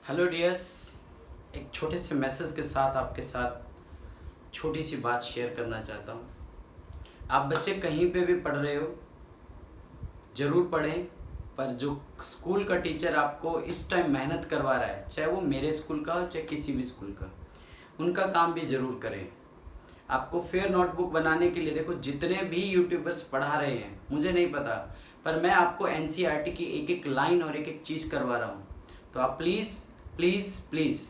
Hello dears, एक छोटे से मैसेज के साथ आपके साथ छोटी सी बात शेयर करना चाहता हूँ। आप बच्चे कहीं पे भी पढ़ रहे हो, ज़रूर पढ़ें, पर जो स्कूल का टीचर आपको इस टाइम मेहनत करवा रहा है, चाहे वो मेरे स्कूल का हो चाहे किसी भी स्कूल का, उनका काम भी ज़रूर करें। आपको फेयर नोटबुक बनाने के लिए देखो, जितने भी यूट्यूबर्स पढ़ा रहे हैं मुझे नहीं पता, पर मैं आपको एनसीईआरटी की एक एक लाइन और एक एक चीज़ करवा रहा हूँ। तो आप प्लीज़ प्लीज़ प्लीज़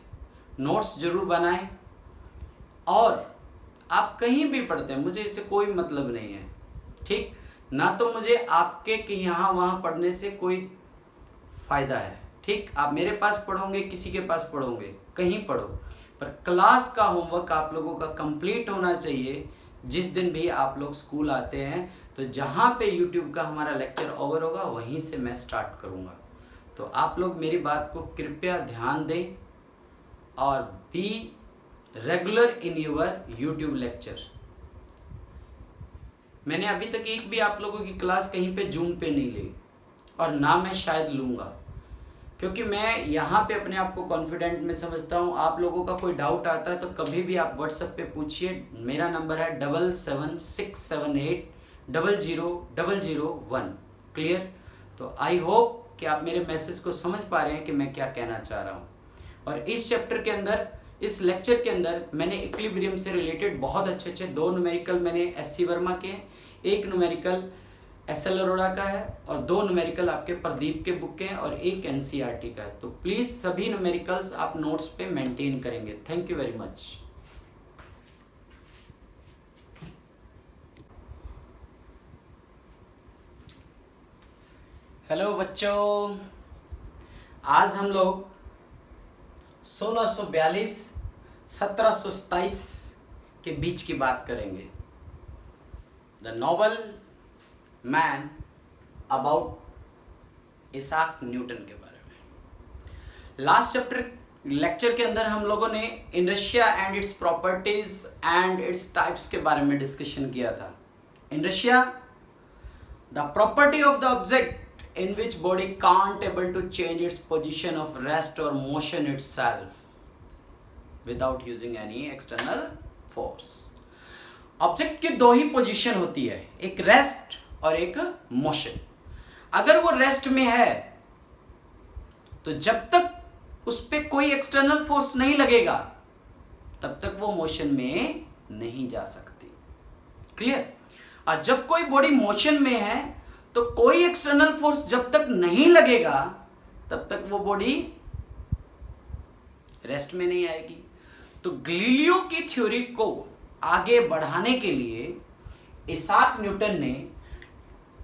नोट्स ज़रूर बनाएं। और आप कहीं भी पढ़ते हैं, मुझे इससे कोई मतलब नहीं है, ठीक ना। तो मुझे आपके कि यहाँ वहाँ पढ़ने से कोई फ़ायदा है, ठीक। आप मेरे पास पढ़ोगे, किसी के पास पढ़ोगे, कहीं पढ़ो, पर क्लास का होमवर्क आप लोगों का कंप्लीट होना चाहिए। जिस दिन भी आप लोग स्कूल आते हैं, तो जहाँ पे यूट्यूब का हमारा लेक्चर ओवर होगा वहीं से मैं स्टार्ट करूँगा। तो आप लोग मेरी बात को कृपया ध्यान दें और be regular in your YouTube lecture. मैंने अभी तक एक भी आप लोगों की क्लास कहीं पे जूम पे नहीं ली, और ना मैं शायद लूँगा, क्योंकि मैं यहाँ पे अपने आप को कॉन्फिडेंट में समझता हूँ। आप लोगों का कोई डाउट आता है तो कभी भी आप व्हाट्सएप पे पूछिए। मेरा नंबर है 7767800001। क्लियर? तो आई होप कि आप मेरे मैसेज को समझ पा रहे हैं कि मैं क्या कहना चाह रहा हूँ। और इस चैप्टर के अंदर, इस लेक्चर के अंदर मैंने इक्विलिब्रियम से रिलेटेड बहुत अच्छे 2 न्यूमेरिकल मैंने एस.सी. वर्मा के हैं, एक न्यूमेरिकल एस.एल. अरोड़ा का है, और 2 न्यूमेरिकल आपके प्रदीप के बुक के हैं, और एक एनसीईआरटी का है। तो प्लीज़ सभी न्यूमेरिकल्स आप नोट्स पे मेंटेन करेंगे। Thank you very much. Hello बच्चों, आज हम लोग 1642 1727 के बीच की बात करेंगे। The novel man about Isaac Newton के बारे में। लास्ट चैप्टर लेक्चर के अंदर हम लोगों ने inertia and its properties and its types के बारे में डिस्कशन किया था। Inertia, the property of the object in which body can't able to change its position of rest or motion itself without using any external force। Object की 2 ही position होती है, एक rest और एक मोशन। अगर वो रेस्ट में है तो जब तक उस पर कोई एक्सटर्नल फोर्स नहीं लगेगा तब तक वो मोशन में नहीं जा सकती। क्लियर? और जब कोई बॉडी मोशन में है तो कोई एक्सटर्नल फोर्स जब तक नहीं लगेगा तब तक वो बॉडी रेस्ट में नहीं आएगी। तो गैलीलियो की थ्योरी को आगे बढ़ाने के लिए इसाक न्यूटन ने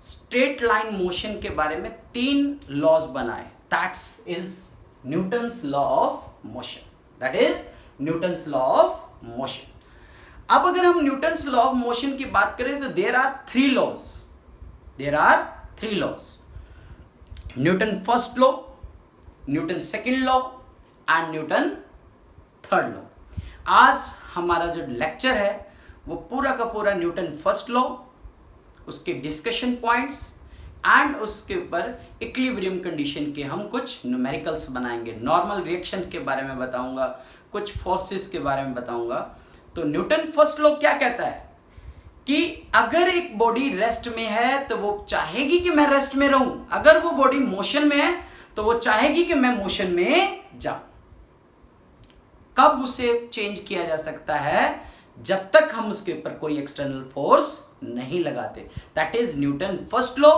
स्ट्रेट लाइन मोशन के बारे में 3 लॉज बनाए। That is Newton's law of motion. That is Newton's law of motion. अब अगर हम न्यूटन्स लॉ ऑफ मोशन की बात करें तो there are 3 laws. There are 3 laws: Newton first law, Newton second law and Newton third law। आज हमारा जो लेक्चर है वो पूरा का पूरा न्यूटन फर्स्ट लॉ, उसके डिस्कशन पॉइंट्स एंड उसके ऊपर इक्विलिब्रियम कंडीशन के हम कुछ न्यूमेरिकल्स बनाएंगे। नॉर्मल रिएक्शन के बारे में बताऊंगा, कुछ फोर्सेस के बारे में बताऊंगा। तो न्यूटन फर्स्ट लॉ क्या कहता है कि अगर एक बॉडी रेस्ट में है तो वो चाहेगी कि मैं रेस्ट में रहूं, अगर वो बॉडी मोशन में है तो वो चाहेगी कि मैं मोशन में जाऊं। कब उसे चेंज किया जा सकता है? जब तक हम उसके ऊपर कोई एक्सटर्नल फोर्स नहीं लगाते। That is Newton first law,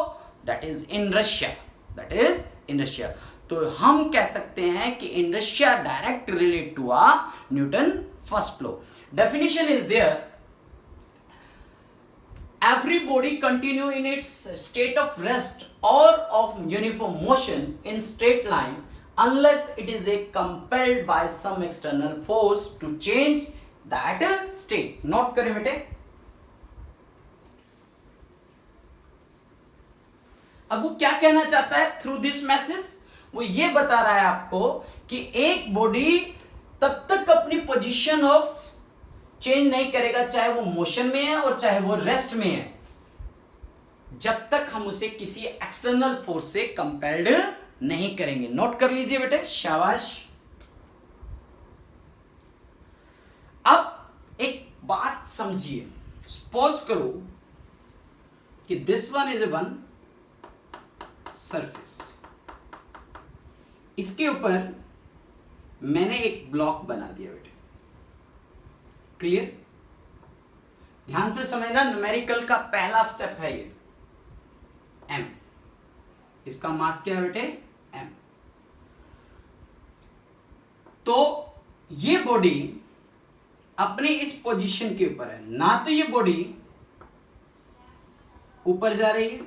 that is inertia, that is inertia. तो हम कह सकते हैं कि इनर्शिया डायरेक्ट रिलेट टू आ Newton first law. Definition is there: every body continue in its state of rest or of uniform motion in straight line unless it is compelled by some external force to change that state। Note करें बेटे। अब वो क्या कहना चाहता है through this message? वो ये बता रहा है आपको कि एक बॉडी तब तक अपनी पोजीशन ऑफ चेंज नहीं करेगा, चाहे वो मोशन में है और चाहे वो रेस्ट में है, जब तक हम उसे किसी एक्सटर्नल फोर्स से कंपेल्ड नहीं करेंगे। नोट कर लीजिए बेटे, शाबाश। समझिए, सपोज करो कि this one is a one surface, इसके ऊपर मैंने एक ब्लॉक बना दिया बेटे। क्लियर? ध्यान से समझना, न्यूमेरिकल का पहला स्टेप है ये m। इसका मास क्या है बेटे? m। तो ये बॉडी अपने इस पोजीशन के ऊपर है, ना तो ये बॉडी ऊपर जा रही है,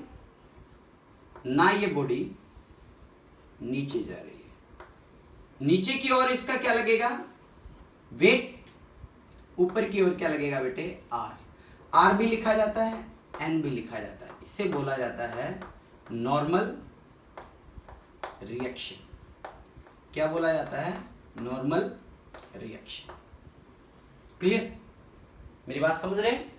ना ये बॉडी नीचे जा रही है। नीचे की ओर इसका क्या लगेगा? वेट। ऊपर की ओर क्या लगेगा बेटे? r। r भी लिखा जाता है, n भी लिखा जाता है। इसे बोला जाता है नॉर्मल रिएक्शन। क्या बोला जाता है? Normal reaction. क्लियर? मेरी बात समझ रहे हैं?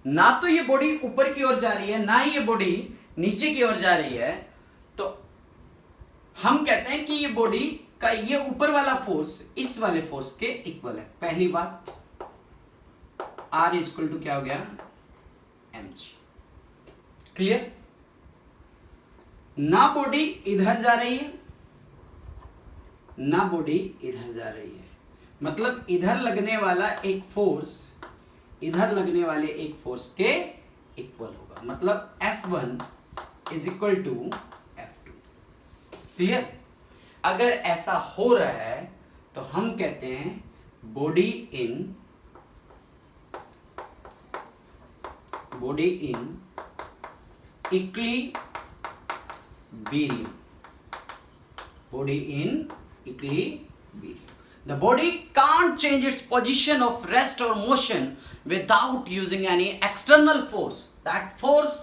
ना तो ये बॉडी ऊपर की ओर जा रही है, ना ही ये बॉडी नीचे की ओर जा रही है, तो हम कहते हैं कि ये बॉडी का ये ऊपर वाला फोर्स इस वाले फोर्स के इक्वल है। पहली बात, R इक्वल टू क्या हो गया? mg। क्लियर? ना बॉडी इधर जा रही है, ना बॉडी इधर जा रही है, मतलब इधर लगने वाला एक फोर्स इधर लगने वाले एक फोर्स के इक्वल होगा, मतलब F1 is equal to F2। Clear? अगर ऐसा हो रहा है तो हम कहते हैं body in equilibrium. Body in equilibrium. The body can't change its position of rest or motion without using any external force. That force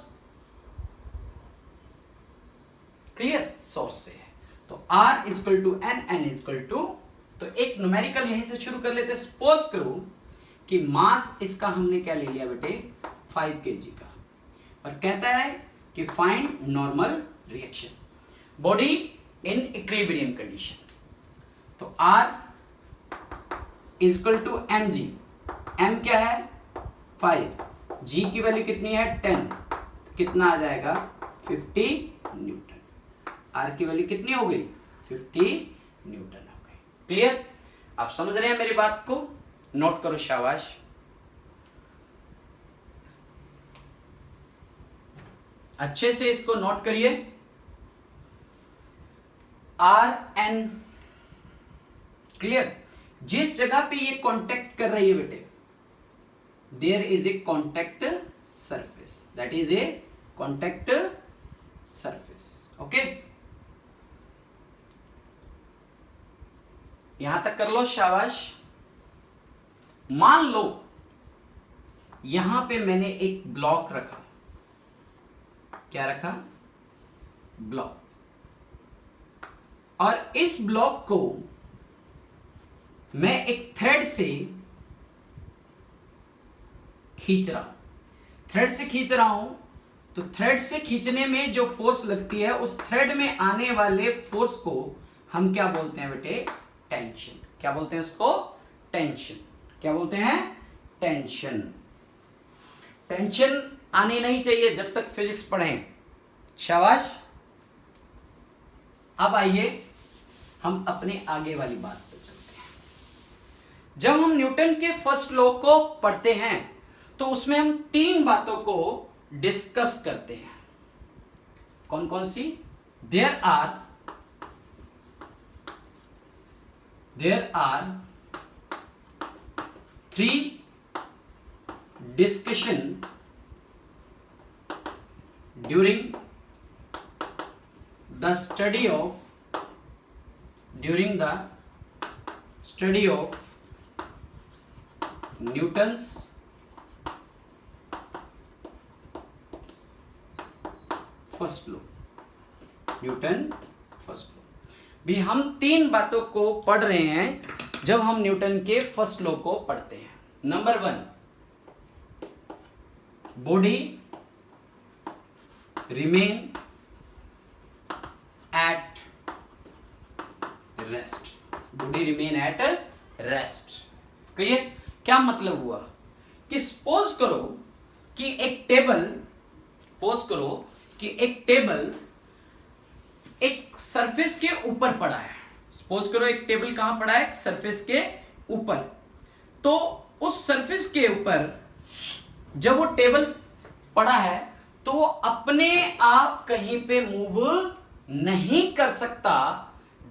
clear source से है। तो R is equal to N, N is equal to, तो एक numerical यहीं से शुरू कर लेते हैं। सपोज करो कि मास इसका हमने क्या ले लिया बेटे? 5 kg का, और कहता है कि find normal reaction body in equilibrium condition. तो R is equal to mg। m क्या है? 5। g की वैल्यू कितनी है? 10। कितना आ जाएगा? 50 न्यूटन। R की वैल्यू कितनी हो गई? 50 न्यूटन हो गई। क्लियर? आप समझ रहे हैं मेरी बात को? नोट करो, शाबाश। अच्छे से इसको नोट करिए। Rn। क्लियर? जिस जगह पे ये कांटेक्ट कर रही है बेटे, there is a contact surface, that is a contact surface. Okay, यहां तक कर लो, शाबाश। मान लो यहां पे मैंने एक ब्लॉक रखा। क्या रखा? ब्लॉक। और इस ब्लॉक को मैं एक थ्रेड से खींच रहा हूं। थ्रेड से खींच रहा हूं तो थ्रेड से खींचने में जो फोर्स लगती है, उस थ्रेड में आने वाले फोर्स को हम क्या बोलते हैं बेटे? टेंशन। क्या बोलते हैं उसको? टेंशन। क्या बोलते हैं? टेंशन। टेंशन आनी नहीं चाहिए जब तक फिजिक्स पढ़ें। शाबाश। अब आइए हम अपने आगे वाली बात पे चलते हैं। जब हम न्यूटन के फर्स्ट लॉ को पढ़ते हैं तो उसमें हम 3 बातों को डिस्कस करते हैं। कौन कौन सी? There are 3 discussion during the study of Newton's first law. Newton first law भी हम 3 बातों को पढ़ रहे हैं जब हम न्यूटन के फर्स्ट लॉ को पढ़ते हैं। Number 1, body remain at rest. Body remain at rest. Clear? क्या मतलब हुआ कि सपोज करो कि एक टेबल एक सरफेस के ऊपर पड़ा है। सपोज करो एक टेबल कहां पड़ा है? सरफेस के ऊपर। तो उस सरफेस के ऊपर जब वो टेबल पड़ा है तो वो अपने आप कहीं पे मूव नहीं कर सकता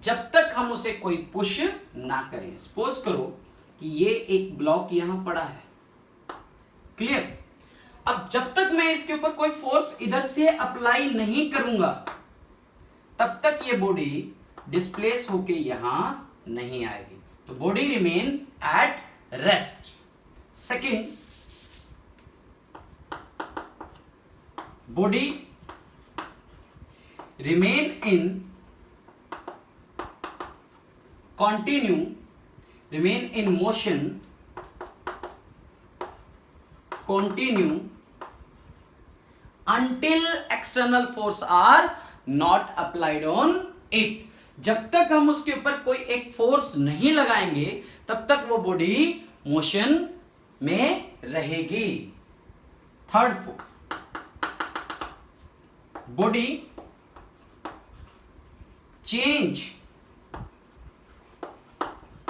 जब तक हम उसे कोई पुश ना करें। सपोज करो कि ये एक ब्लॉक यहां पड़ा है, क्लियर। अब जब तक मैं इसके ऊपर कोई फोर्स इधर से अप्लाई नहीं करूंगा तब तक ये बॉडी डिस्प्लेस होके यहां नहीं आएगी। तो body remain at rest. Second, body remain in motion continue until external force are not applied on it। जब तक हम उसके ऊपर कोई एक फोर्स नहीं लगाएंगे तब तक वो बॉडी मोशन में रहेगी। Third force, body change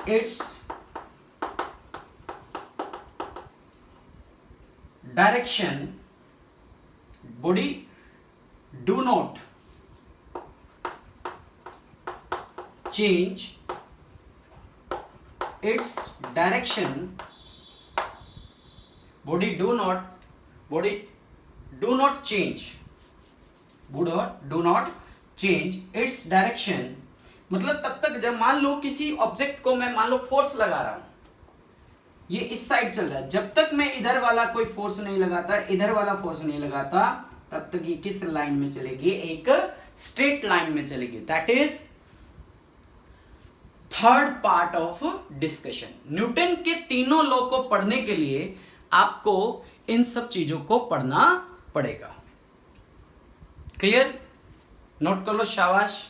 it's direction, body do not change its direction, body do not change its direction। मतलब तब तक जब मान लो किसी ऑब्जेक्ट को मैं मान लो फोर्स लगा रहा हूं, ये इस साइड चल रहा है, जब तक मैं इधर वाला कोई फोर्स नहीं लगाता, इधर वाला फोर्स नहीं लगाता, तब तक ये किस लाइन में चलेगी? एक स्ट्रेट लाइन में चलेगी। That is third part of discussion. Newton के तीनों लॉ को पढ़ने के लिए आपको इन सब चीजों को पढ़ना पड़ेगा। क्लियर? नोट कर लो, शाबाश।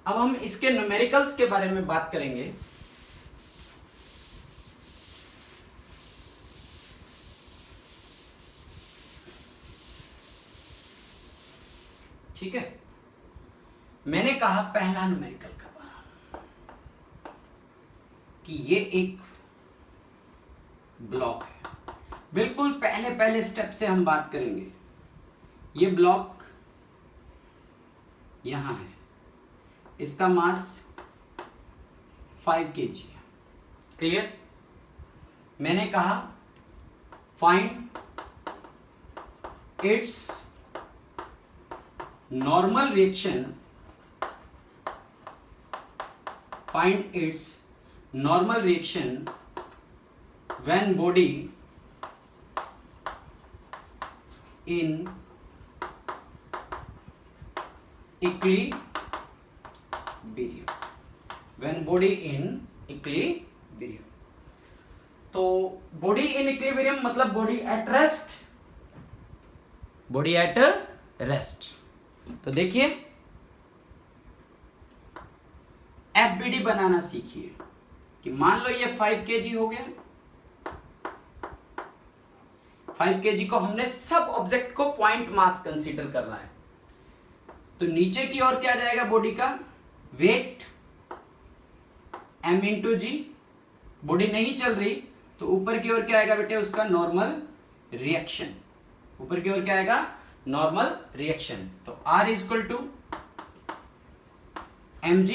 अब हम इसके न्यूमेरिकल्स के बारे में बात करेंगे। ठीक है, मैंने कहा पहला न्यूमेरिकल का बारे कि ये एक ब्लॉक है। बिल्कुल पहले स्टेप से हम बात करेंगे। ये ब्लॉक यहां है, इसका मास 5 kg है। क्लियर? मैंने कहा find its normal reaction, when body in equilibrium. तो बॉडी इन इक्विलिब्रियम मतलब बॉडी एट रेस्ट। तो देखिए, एफबीडी बनाना सीखिए कि मान लो ये 5 kg हो गया। 5 kg को हमने सब ऑब्जेक्ट को पॉइंट मास कंसीडर करना है। तो नीचे की ओर क्या जाएगा? बॉडी का वेट m इंटू जी। बॉडी नहीं चल रही तो ऊपर की ओर क्या आएगा बेटे? उसका नॉर्मल रिएक्शन। ऊपर की ओर क्या आएगा? Normal reaction. तो R इक्वल टू mg।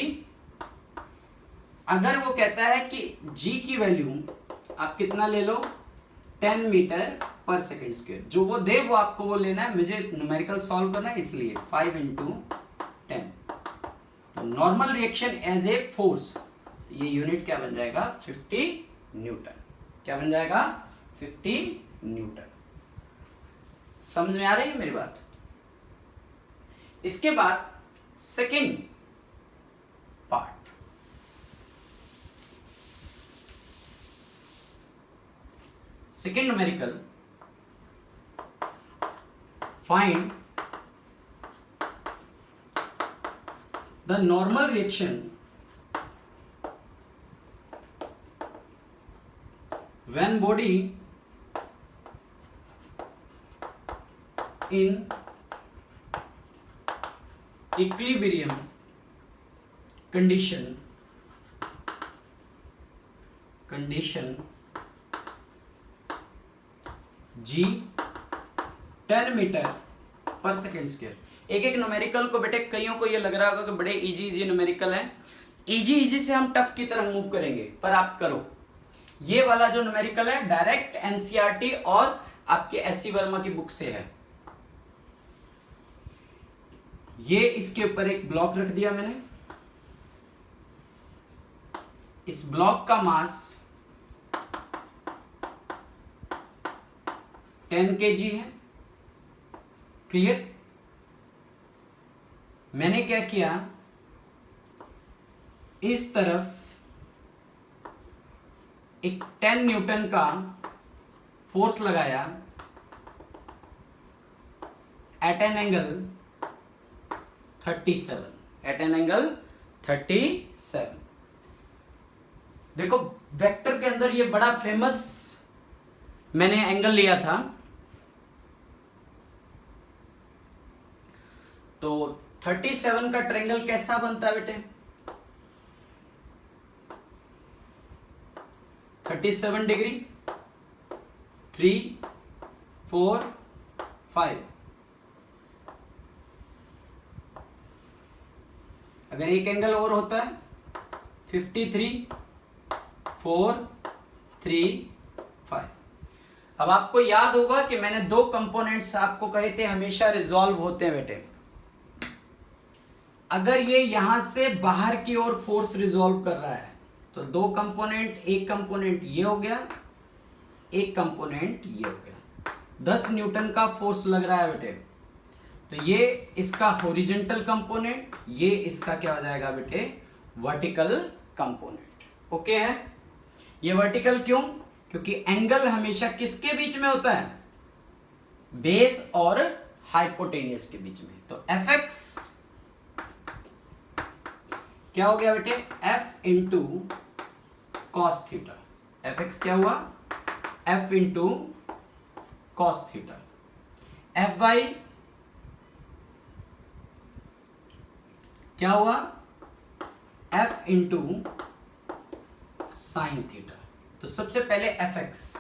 अगर वो कहता है कि g की वैल्यू आप कितना ले लो? 10 मीटर पर सेकेंड स्क्वायर। जो वो दे वो आपको वो लेना है। मुझे न्यूमेरिकल सॉल्व करना है, इसलिए 5 इंटू 10। तो normal reaction as a force, ये यूनिट क्या बन जाएगा? 50 न्यूटन। क्या बन जाएगा? 50 न्यूटन। समझ में आ रही है मेरी बात? इसके बाद second part, second numerical, find the normal reaction when body in equilibrium condition G 10 metre पर सेकेंड स्क्वायर। एक एक न्यूमेरिकल को बेटे कईयों को ये लग रहा होगा कि बड़े इजी न्यूमेरिकल हैं, इजी से हम टफ की तरफ मूव करेंगे, पर आप करो। ये वाला जो न्यूमेरिकल है डायरेक्ट एनसीईआरटी और आपके एससी वर्मा की बुक से है। ये इसके ऊपर एक ब्लॉक रख दिया मैंने, इस ब्लॉक का मास 10 kg है। क्लियर? मैंने क्या किया, इस तरफ एक 10 न्यूटन का फोर्स लगाया एट एन एंगल 37। देखो वेक्टर के अंदर ये बड़ा फेमस मैंने एंगल लिया था, तो 37 का ट्रायंगल कैसा बनता है बेटे? 37 डिग्री, 3, 4, 5। अगर एक एंगल और होता है 53, 4, 3, 5। अब आपको याद होगा कि मैंने दो कंपोनेंट्स आपको कहे थे हमेशा रिजॉल्व होते हैं बेटे। अगर ये यहां से बाहर की ओर फोर्स रिजॉल्व कर रहा है तो दो कंपोनेंट, एक कंपोनेंट ये हो गया, एक कंपोनेंट ये हो गया। 10 न्यूटन का फोर्स लग रहा है बेटे, तो ये इसका हॉरिजॉन्टल कंपोनेंट, ये इसका क्या हो जाएगा बेटे? Vertical component. ओके है? ये वर्टिकल क्यों? क्योंकि एंगल हमेशा किसके बीच में होता है? बेस और हाइपोटेनियस के बीच में। तो Fx क्या हो गया बेटे? F into cos theta. Fx क्या हुआ? F into cos theta. Fy क्या हुआ? F into sine theta. तो सबसे पहले Fx,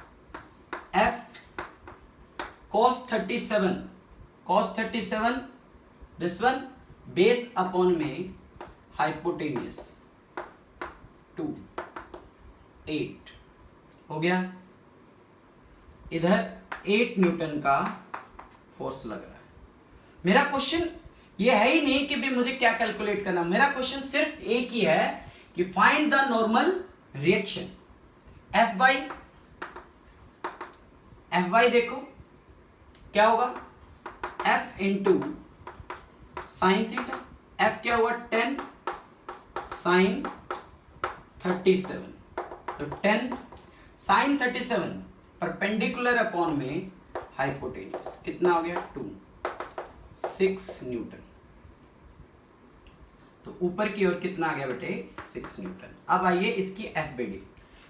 F cos 37 this one base upon में हाइपोटेनियस 2, 8 हो गया। इधर 8 न्यूटन का फोर्स लग रहा है। मेरा क्वेश्चन ये है ही नहीं कि भी मुझे क्या कैलकुलेट करना, मेरा क्वेश्चन सिर्फ एक ही है कि find the normal reaction. Fy देखो क्या होगा? F into sine theta. F क्या हुआ? 10 साइन 37। तो 10 साइन 37 परपेंडिकुलर अपॉन में हाइपोटेनियस कितना हो गया? 2, 6 न्यूटन। तो ऊपर की ओर कितना आ गया बेटे? 6 न्यूटन। अब आइए इसकी एफबीडी।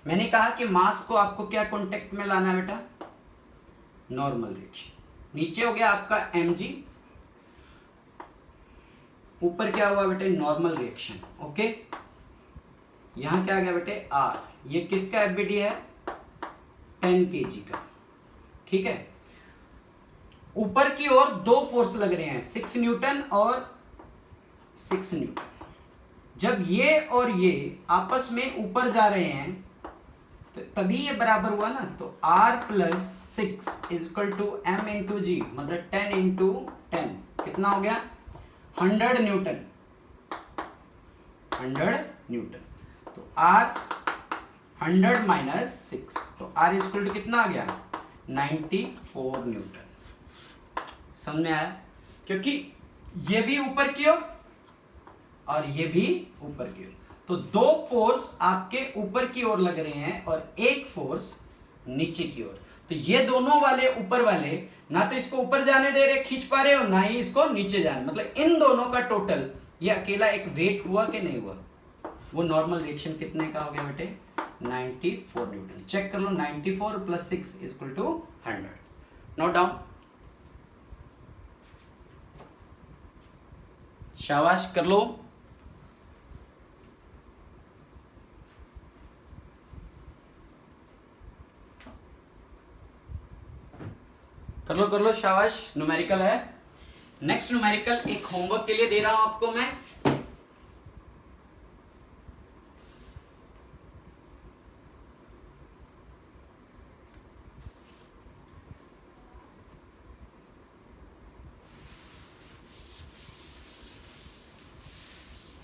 मैंने कहा कि मास को आपको क्या कांटेक्ट में लाना है बेटा? Normal reaction. नीचे हो गया आपका mg, ऊपर क्या हुआ बेटे? Normal reaction. ओके, यहां क्या आ गया बेटे? r। ये किसका एफबीडी है? 10 kg का। ठीक है, ऊपर की ओर दो फोर्स लग रहे हैं, 6 न्यूटन और 6 न्यूटन। जब ये और ये आपस में ऊपर जा रहे हैं तो तभी ये बराबर हुआ ना। तो r plus 6 is equal to m into g, मतलब 10 इंटू 10 कितना हो गया? 100 न्यूटन। 100 न्यूटन। तो r 100 माइनस 6, तो r इज इक्वल टू कितना आ गया? 94 न्यूटन। समझ में आया? क्योंकि ये भी ऊपर की ओर और ये भी ऊपर की ओर, तो दो फोर्स आपके ऊपर की ओर लग रहे हैं और एक फोर्स नीचे की ओर। तो ये दोनों वाले ऊपर वाले ना तो इसको ऊपर जाने दे रहे, खींच पा रहे, और ना ही इसको नीचे जाने, मतलब इन दोनों का टोटल ये अकेला एक वेट हुआ कि नहीं हुआ, वो नॉर्मल रिएक्शन कितने का हो गया बेटे 94 न्यूटन। चेक कर लो 94 + 6 = 100। Note down. शाबाश कर लो। कर लो शाबाश। न्यूमेरिकल है। नेक्स्ट न्यूमेरिकल एक होमवर्क के लिए दे रहा हूं आपको मैं।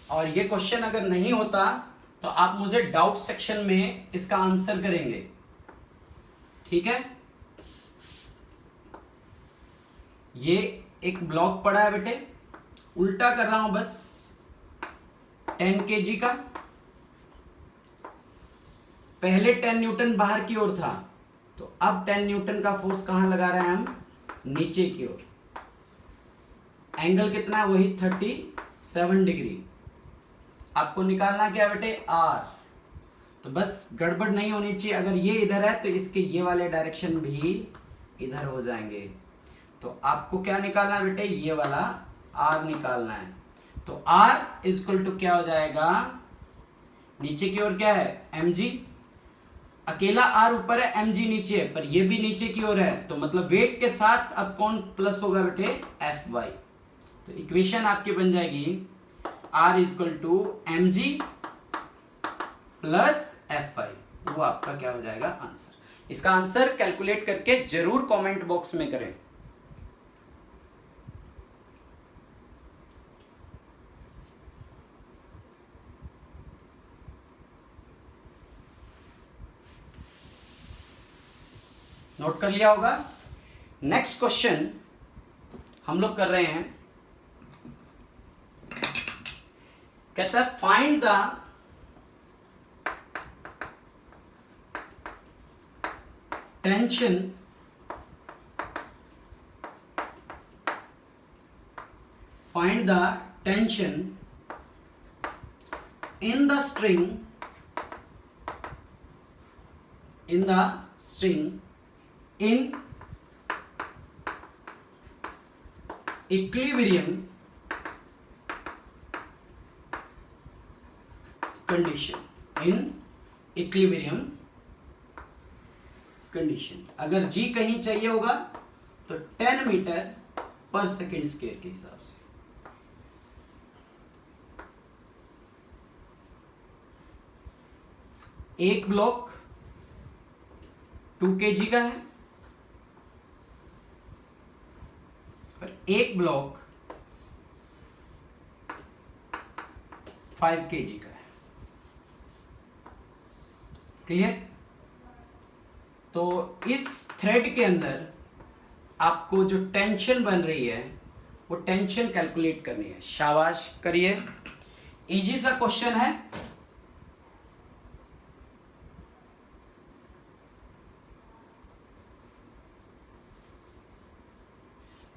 और ये क्वेश्चन अगर नहीं होता तो आप मुझे डाउट सेक्शन में इसका आंसर करेंगे, ठीक है। ये एक ब्लॉक पड़ा है बेटे, उल्टा कर रहा हूं बस। 10 kg का, पहले 10 न्यूटन बाहर की ओर था, तो अब 10 न्यूटन का फोर्स कहां लगा रहे हैं हम, नीचे की ओर। एंगल कितना है, वही 37 डिग्री। आपको निकालना क्या बेटे, आर। तो बस गड़बड़ नहीं होनी चाहिए, अगर ये इधर है तो इसके ये वाले डायरेक्शन भी इधर हो जाएंगे। तो आपको क्या निकालना है बेटे, ये वाला आर निकालना है। तो आर = क्या हो जाएगा, नीचे की ओर क्या है mg, अकेला आर ऊपर है mg नीचे है, पर ये भी नीचे की ओर है, तो मतलब वेट के साथ अब कौन प्लस होगा बेटे, Fy। तो इक्वेशन आपकी बन जाएगी R = mg + Fy। वो आपका क्या हो जाएगा आंसर। इसका आंसर कैलकुलेट करके जरूर कमेंट बॉक्स में करें। नोट कर लिया होगा। नेक्स्ट क्वेश्चन हम लोग कर रहे हैं, कहता है find the tension in the string in equilibrium condition। अगर g कहीं चाहिए होगा तो 10 मीटर/सेकंड² के हिसाब से। एक ब्लॉक 2 kg का है और एक ब्लॉक 5 kg का है। क्लियर। तो इस थ्रेड के अंदर आपको जो टेंशन बन रही है वो टेंशन कैलकुलेट करनी है। शाबाश करिए, इजी सा क्वेश्चन है।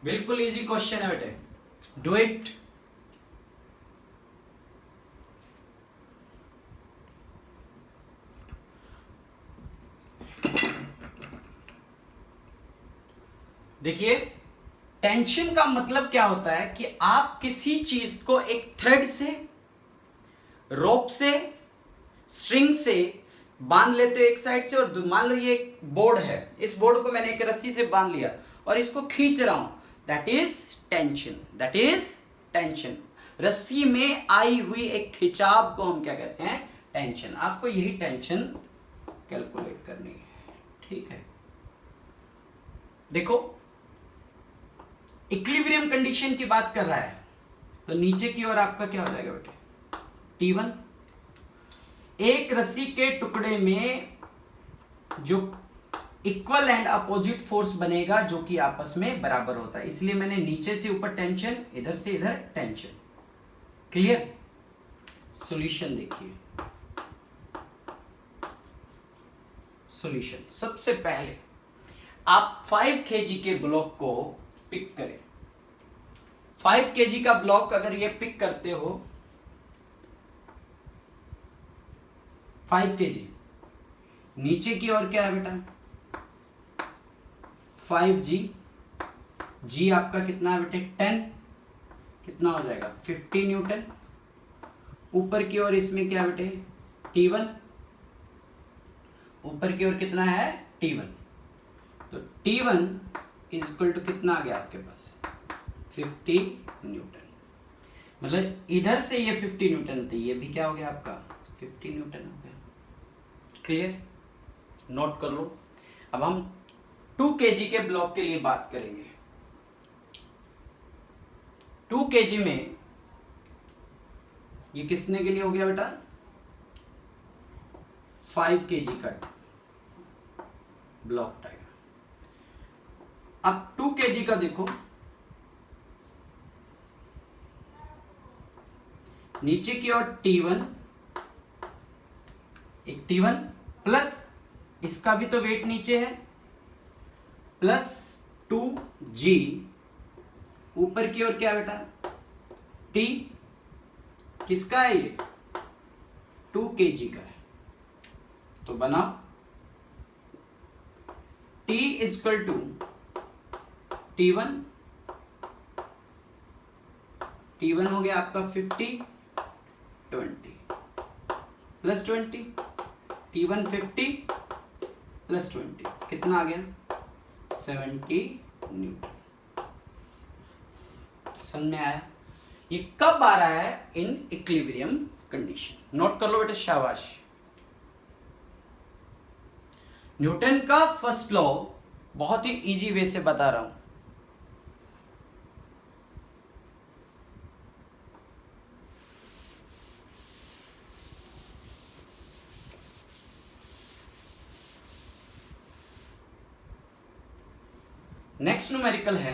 बिल्कुल इजी क्वेश्चन है बेटे, डू इट। देखिए टेंशन का मतलब क्या होता है कि आप किसी चीज को एक थ्रेड से, रोप से, स्ट्रिंग से बांध लेते हो एक साइड से, और मान लो ये एक बोर्ड है, इस बोर्ड को मैंने एक रस्सी से बांध लिया और इसको खींच रहा हूं, दैट इज टेंशन। रस्सी में आई हुई एक खिंचाव को हम क्या कहते हैं, टेंशन। आपको यही टेंशन कैलकुलेट करनी है, ठीक है। देखो इक्विलिब्रियम कंडीशन की बात कर रहा है, तो नीचे की ओर आपका क्या हो जाएगा बेटे, T1। एक रस्सी के टुकड़े में जो इक्वल एंड अपोजिट फोर्स बनेगा जो कि आपस में बराबर होता है, इसलिए मैंने नीचे से ऊपर टेंशन, इधर से इधर टेंशन। क्लियर। सॉल्यूशन देखिए, सॉल्यूशन सबसे पहले आप 5 kg के ब्लॉक को पिक करें। 5 kg का ब्लॉक अगर ये पिक करते हो 5 kg, नीचे की ओर क्या है बेटा 5g, g आपका कितना है बेटे 10, कितना हो जाएगा 50 न्यूटन। ऊपर की ओर इसमें क्या बेटे T1, ऊपर की ओर कितना है T1, तो T1 इज इक्वल टू कितना आ गया आपके पास 50 न्यूटन। मतलब इधर से ये 50 न्यूटन थी, ये भी क्या हो गया आपका 50 न्यूटन हो गया। क्लियर, नोट कर लो। अब हम 2 kg के ब्लॉक के लिए बात करेंगे। 2 kg में ये किसने के लिए हो गया बेटा 5 kg का ब्लॉक टाइप। अब 2 kg का देखो, नीचे की ओर T1, एक T1 प्लस इसका भी तो वेट नीचे है, प्लस 2g, ऊपर की ओर क्या बेटा T, किसका है ये 2 kg का है, तो बनाओ T is equal to T1, T1 हो गया आपका 50, 20 प्लस 20, T1 50 प्लस 20 कितना आ गया 70 न्यूटन। समझ में आया? ये कब आ रहा है इन इक्विलिब्रियम कंडीशन। नोट कर लो बेटे, शाबाश। न्यूटन का फर्स्ट लॉ बहुत ही इजी वे से बता रहा हूं। नेक्स्ट न्यूमेरिकल है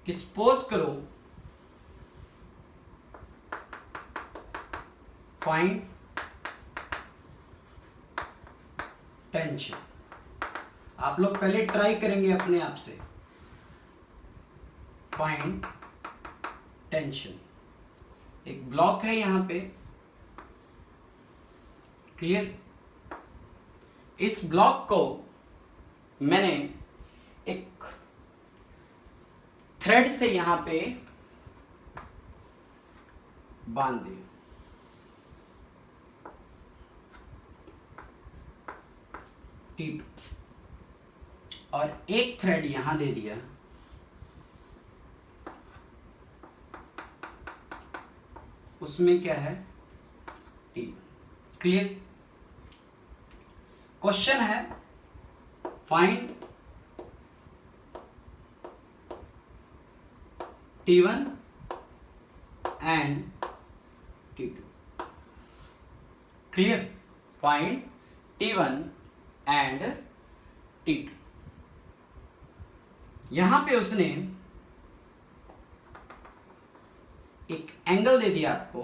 कि सपोज करो फाइंड टेंशन। आप लोग पहले ट्राई करेंगे अपने आप से। फाइंड टेंशन, एक ब्लॉक है यहां पे, क्लियर। इस ब्लॉक को मैंने एक थ्रेड से यहां पे बांध दिया, T2, और एक थ्रेड यहां दे दिया, उसमें क्या है T1। क्लियर? क्वेश्चन है find T1 and T2। Clear? Find T1 and T2। यहां पे उसने एक एंगल दे दिया आपको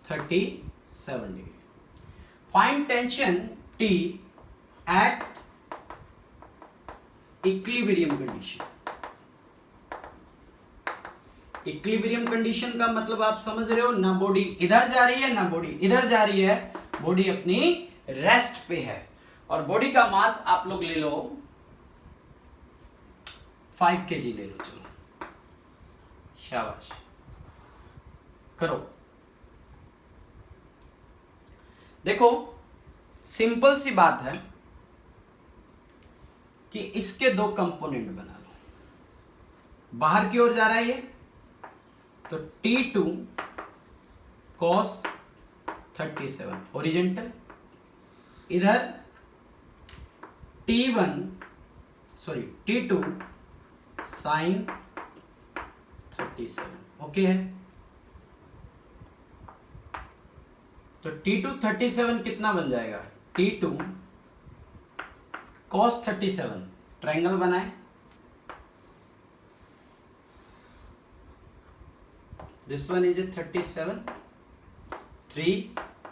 37 degree. Find tension T at equilibrium condition. Equilibrium condition का मतलब आप समझ रहे हो, ना बॉडी इधर जा रही है ना बॉडी इधर जा रही है, बॉडी अपनी रेस्ट पे है। और बॉडी का मास आप लोग ले लो 5 kg ले लो, चलो शाबाश करो। देखो सिंपल सी बात है कि इसके दो कंपोनेंट बना लो। बाहर की ओर जा रहा है ये, तो T2 cos 37 ओरिजेंटल, इधर T2 sin 37। ओके है, तो T2 37 कितना बन जाएगा T2 cos 37, ट्रायंगल बनाए, this one is a 37, 3,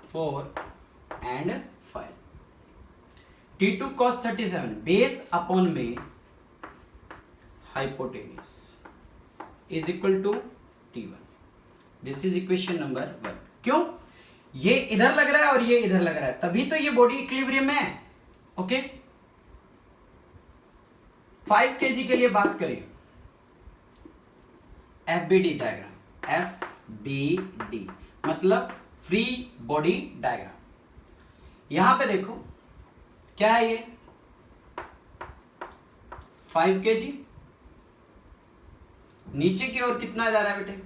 4 and 5। T2 cos 37 base upon में hypotenuse is equal to T1। This is equation number 1। क्यों? ये इधर लग रहा है और ये इधर लग रहा है, तभी तो ये बॉडी इक्विलिब्रियम में है। ओके, 5 kg के लिए बात करें, FBD डायग्राम, FBD मतलब फ्री बॉडी डायग्राम। यहां पे देखो क्या है, ये 5 kg, नीचे की ओर कितना जा रहा है बेटे,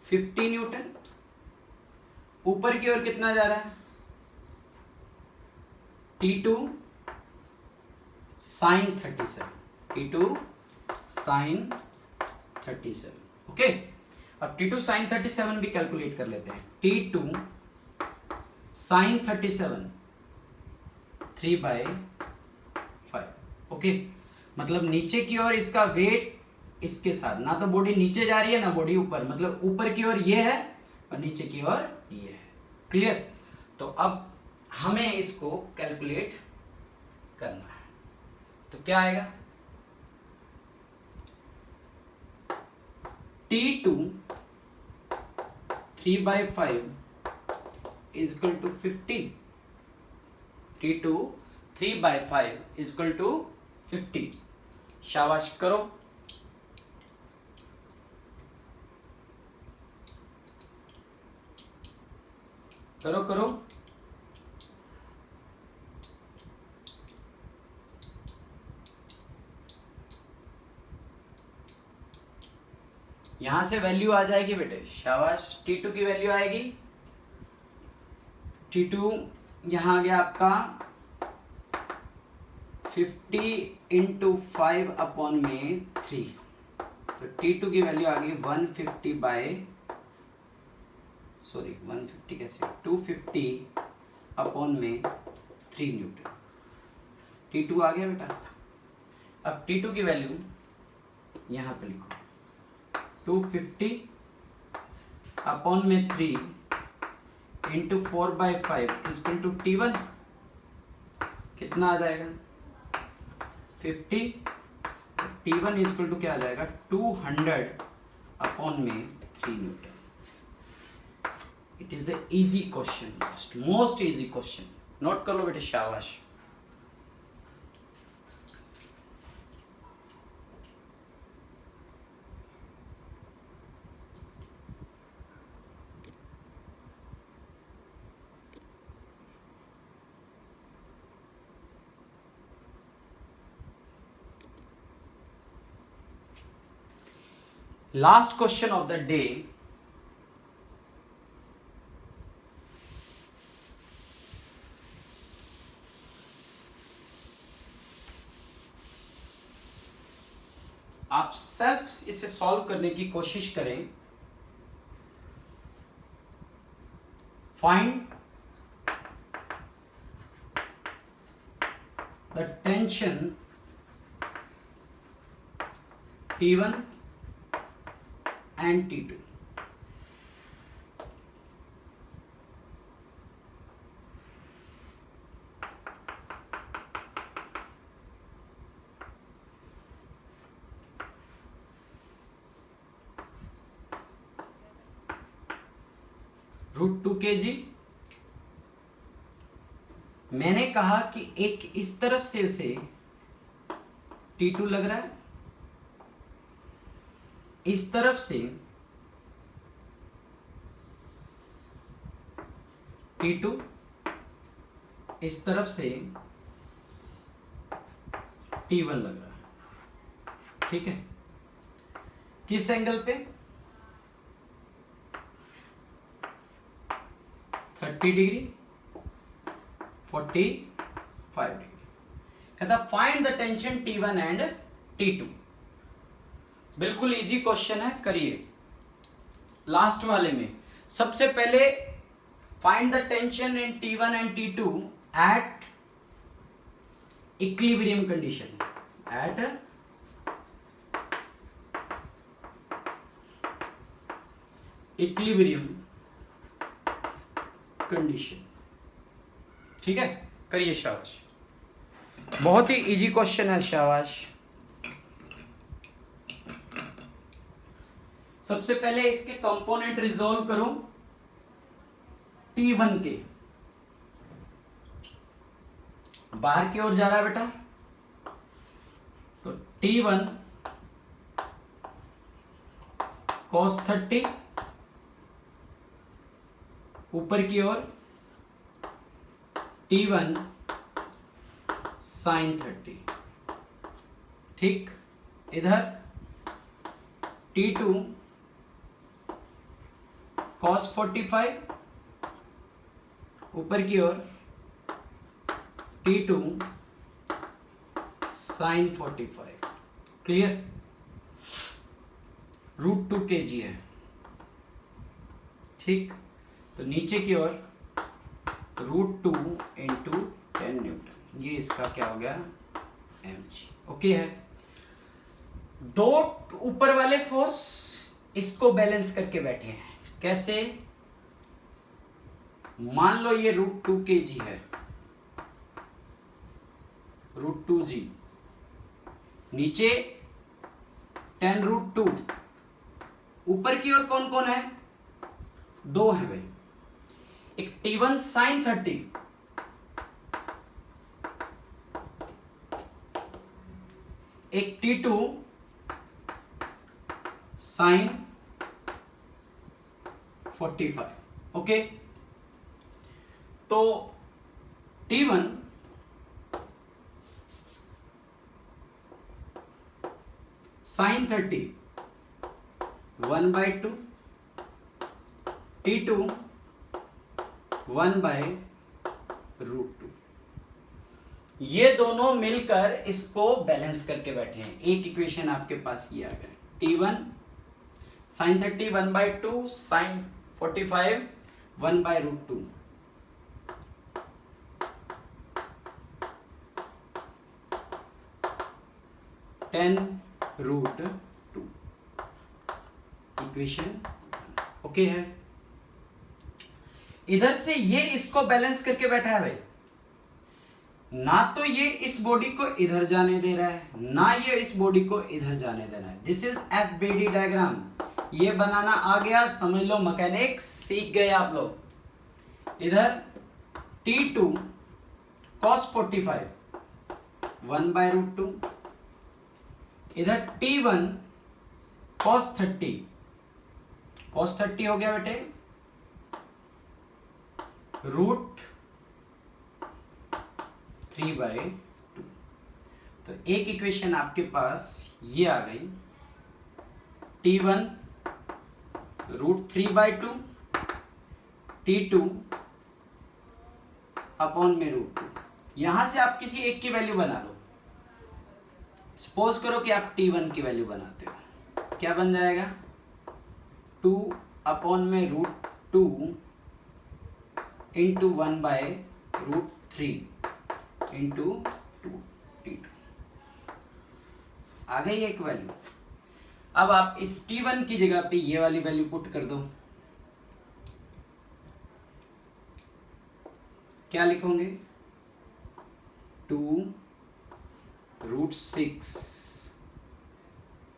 50 न्यूटन, ऊपर की ओर कितना जा रहा है, T2 sin 37, T2 sin 37। Okay, अब T2 sin 37 भी कैलकुलेट कर लेते हैं। T2 sin 37 3/5। ओके, मतलब नीचे की ओर इसका वेट इसके साथ, ना तो बॉडी नीचे जा रही है ना बॉडी ऊपर, मतलब ऊपर की ओर ये है और नीचे की ओर ये है। क्लियर? तो अब हमें इसको कैलकुलेट करना है, तो क्या आएगा, T2 3/5 is equal to 50। T2 3/5 is equal to 50। शाबाश, करो। करो करो, यहां से वैल्यू आ जाएगी बेटे, शाबाश। T2 की वैल्यू आएगी, T2 यहां आ गया आपका 50 इंटू 5 अपॉन में 3, तो T2 की वैल्यू आ गई 150 कैसे, 250 अपॉन में 3 न्यूटन। T2 आ गया बेटा। अब T2 की वैल्यू यहां पे लिखो, 250 अपॉन में 3 इंटू 4/5 इक्वल टू T1, कितना आ जाएगा, 50। T1 इक्वल टू क्या आ जाएगा, 200 अपॉन में 3 Newton. It is a easy question, most easy question. Note कर लो बेटे, शाबाश। Last question of the day, आप सेल्फ इसे सॉल्व करने की कोशिश करें। Find the tension T1 and T2। √2 kg। मैंने कहा कि एक इस तरफ से उसे T2 लग रहा है, इस तरफ से T2, इस तरफ से T1 लग रहा है। ठीक है, किस एंगल पे, 30 डिग्री, 45 डिग्री। कहता find the tension T1 and T2। बिल्कुल इजी क्वेश्चन है, करिए। लास्ट वाले में सबसे पहले find the tension in T1 and T2 at equilibrium condition, at equilibrium condition. ठीक है, करिए, शाबाश। बहुत ही इजी क्वेश्चन है, शाबाश। सबसे पहले इसके कंपोनेंट रिजॉल्व करो T1 के, बाहर की ओर जा रहा है बेटा, तो T1 cos 30, ऊपर की ओर T1 sin 30, ठीक। इधर T2 cos 45, ऊपर की ओर T2 sin 45, क्लियर। √2 kg है, ठीक। तो नीचे की ओर √2 इंटू 10 न्यूटन, ये इसका क्या हो गया mg, ओके है। दो ऊपर वाले फोर्स इसको बैलेंस करके बैठे हैं, कैसे? मान लो ये √2 kg है, √2g, नीचे 10√2, ऊपर की ओर कौन कौन है? दो है भाई, एक T1 sin 30, एक T2 sin 45, ओके। तो T1 sin 30 1/2, T2 1/√2, ये दोनों मिलकर इसको बैलेंस करके बैठे हैं। एक इक्वेशन आपके पास ये आ गया, T1 sin 30 1/2, sin 45 1/√2, (10√2), equation okay है। इधर से ये इसको बैलेंस करके बैठा है भाई, ना तो ये इस बॉडी को इधर जाने दे रहा है, ना ये इस बॉडी को इधर जाने दे रहा है। दिस इज FBD डायग्राम, ये बनाना आ गया, समझ लो मैकेनिक्स सीख गए आप लोग। इधर T2 cos 45 1/√2, इधर T1 cos 30 हो गया बेटे √3/2। तो एक इक्वेशन आपके पास ये आ गई, T1 √3/2, T2 अपॉन में √2। यहां से आप किसी एक की वैल्यू बना लो। सपोज करो कि आप T1 की वैल्यू बनाते हो, क्या बन जाएगा? 2 अपॉन में √2 इंटू 1/√3 इंटू 2 T2, आ गई एक वैल्यू। अब आप इस T1 की जगह पे ये वाली वैल्यू पुट कर दो, क्या लिखोगे? 2√6,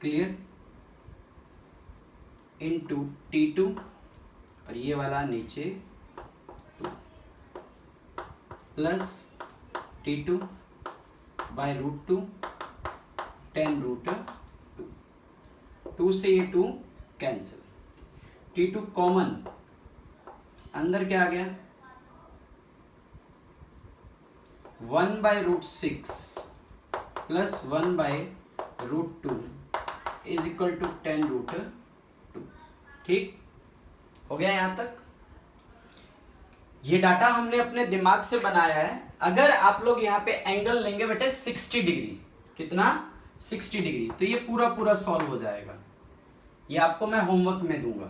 क्लियर, इंटू T2, और ये वाला नीचे 2 प्लस T2 /√2 10√2, 2 से ये 2 कैंसिल, T2 कॉमन, अंदर क्या आ गया? 1/√6 प्लस 1/√2 इज इक्वल टू 10√2, ठीक हो गया यहां तक। ये डाटा हमने अपने दिमाग से बनाया है। अगर आप लोग यहाँ पे एंगल लेंगे बेटे 60 डिग्री, कितना? 60 डिग्री, तो ये पूरा पूरा सॉल्व हो जाएगा। ये आपको मैं होमवर्क में दूंगा।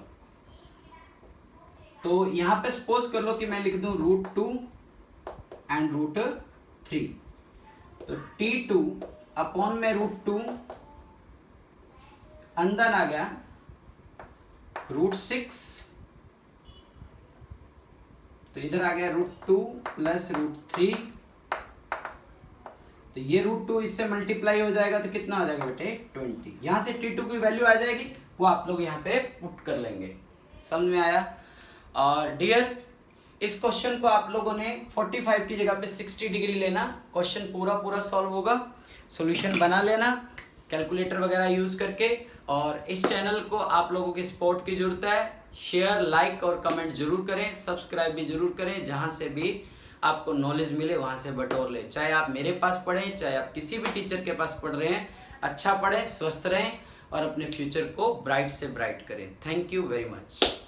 तो यहां पे सपोज कर लो कि मैं लिख दूं √2 एंड √3, तो T2 अपॉन में √2, अंदर आ गया √6, तो इधर आ गया √2 प्लस √3, तो ये √2 इससे मल्टीप्लाई हो जाएगा तो कितना हो जाएगा बेटे? 20। यहां से T2 की वैल्यू आ जाएगी वो आप लोग यहाँ पे पुट कर लेंगे। समझ में आया? और डियर, इस क्वेश्चन को आप लोगों ने 45 की जगह पे 60 डिग्री लेना, क्वेश्चन पूरा सॉल्व होगा, सॉल्यूशन बना लेना कैलकुलेटर वगैरह यूज करके। और इस चैनल को आप लोगों की सपोर्ट की जरूरत है। शेयर, लाइक और कमेंट जरूर करें, सब्सक्राइब भी जरूर करें। जहां से भी आपको नॉलेज मिले वहां से बटोर ले, चाहे आप मेरे पास पढ़ें, चाहे आप किसी भी टीचर के पास पढ़ रहे हैं। अच्छा पढ़ें, स्वस्थ रहें और अपने फ्यूचर को ब्राइट से ब्राइट करें। Thank you very much.